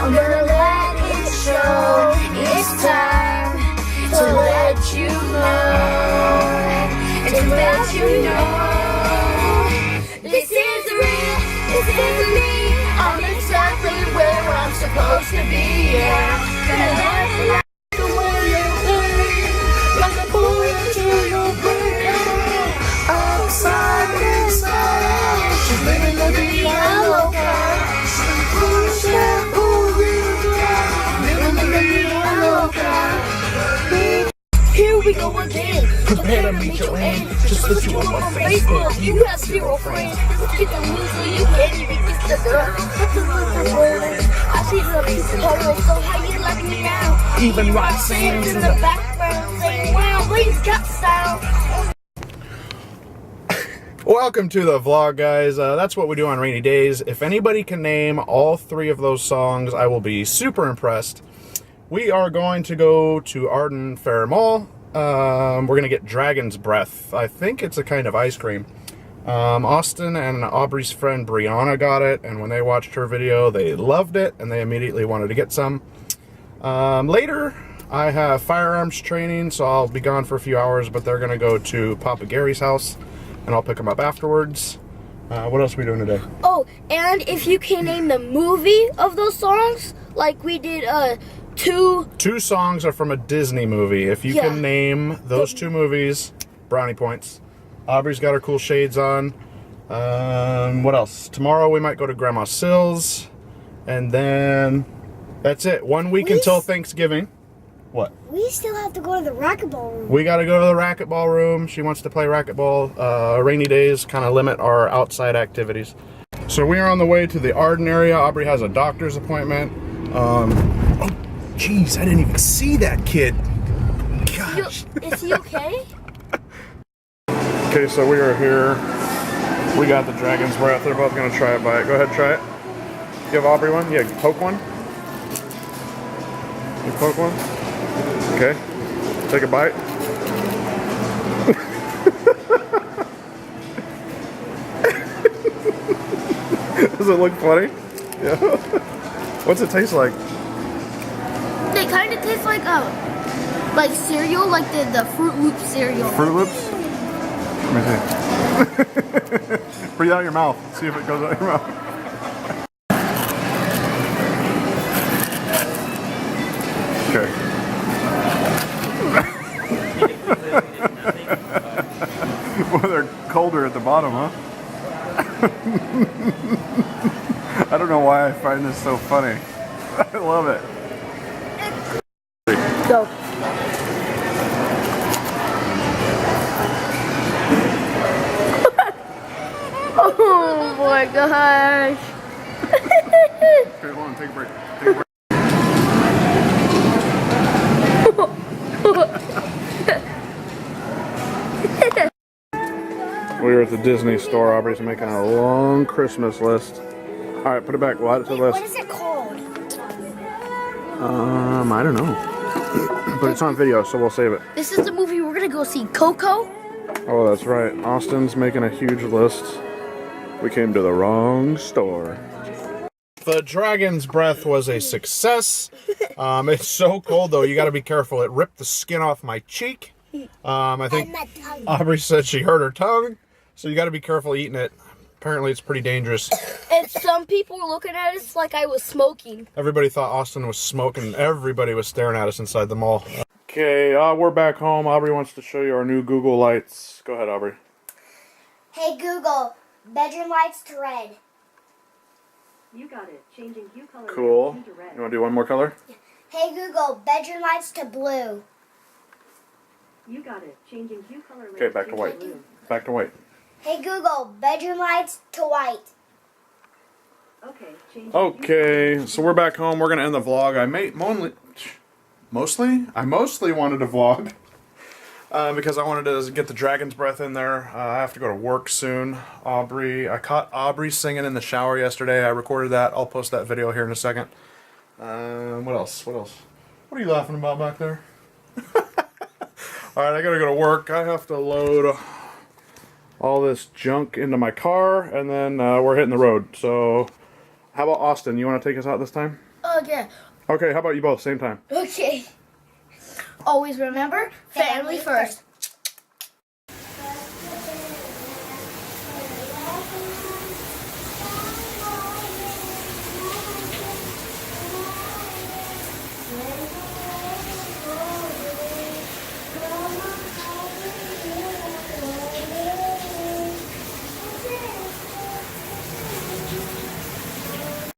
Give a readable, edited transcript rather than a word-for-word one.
I'm gonna let it show. It's time to let you know. To let you know. This is real, this is me. I'm exactly where I'm supposed to be. Yeah. Gonna let the way you think. Like a bullet to your brain. Outside, inside. She's living the yellow cat. Here we go again. Prepare to meet your end. Just put you on Facebook. You have 0 friends. Get the loser. You can't even kiss the girl. I see the photo. So how you like me now? Even Roxanne's in the background saying, wow, Lane's got style. Welcome to the vlog, guys. That's what we do on rainy days. If anybody can name all 3 of those songs, I will be super impressed. We are going to go to Arden Fair Mall. We're going to get Dragon's Breath. I think it's a kind of ice cream. Austin and Aubrey's friend Brianna got it, and when they watched her video, they loved it, and they immediately wanted to get some. Later, I have firearms training, so I'll be gone for a few hours, but they're going to go to Papa Gary's house, and I'll pick them up afterwards. What else are we doing today? Oh, and if you can name the movie of those songs, like we did, Two songs are from a Disney movie. If you can name those 2 movies, brownie points. Aubrey's got her cool shades on. What else? Tomorrow we might go to Grandma Sill's. And then that's it. 1 week until Thanksgiving. What? We still have to go to the racquetball room. We got to go to the racquetball room. She wants to play racquetball. Rainy days kind of limit our outside activities. So we are on the way to the Arden area. Aubrey has a doctor's appointment. Oh, jeez, I didn't even see that kid. Gosh. Is he okay? Okay, so we are here. We got the Dragon's Breath. They're both going to try it by it. Go ahead, try it. Give Aubrey one. Yeah, poke one. You poke one. Okay. Take a bite. Does it look funny? Yeah. What's it taste like? They kind of taste like cereal, like the Fruit Loops cereal. Fruit Loops? Let me see. Breathe out your mouth. See if it goes out your mouth. Okay. Well, they're colder at the bottom, huh? I don't know why I find this so funny. I love it. Go. Oh my gosh. Okay, hold on, take a break. Take a break. We were at the Disney store. Aubrey's making a long Christmas list. Alright, put it back. We'll add it to the list. What is it called? I don't know. But it's on video, so we'll save it. This is the movie we're gonna go see, Coco. Oh, that's right. Austin's making a huge list. We came to the wrong store. The Dragon's Breath was a success. It's so cold, though. You got to be careful. It ripped the skin off my cheek. I think Aubrey said she hurt her tongue. So you got to be careful eating it. Apparently, it's pretty dangerous. And some people were looking at us like I was smoking. Everybody thought Austin was smoking. Everybody was staring at us inside the mall. Okay, we're back home. Aubrey wants to show you our new Google lights. Go ahead, Aubrey. Hey Google, bedroom lights to red. You got it. Changing hue color Cool. to red. You want to do one more color? Hey Google, bedroom lights to blue. You got it. Changing hue color. Okay, back to white. Back to white. Hey Google, bedroom lights to white. Okay. Changing Okay, so we're back home. We're gonna end the vlog. I mostly wanted to vlog because I wanted to get the Dragon's Breath in there. I have to go to work soon. I caught Aubrey singing in the shower yesterday. I recorded that. I'll post that video here in a second. What else? What are you laughing about back there? Alright, I gotta go to work. I have to load all this junk into my car, and then we're hitting the road. So, how about Austin? You want to take us out this time? Okay. Okay, how about you both? Same time. Okay. Always remember, family first.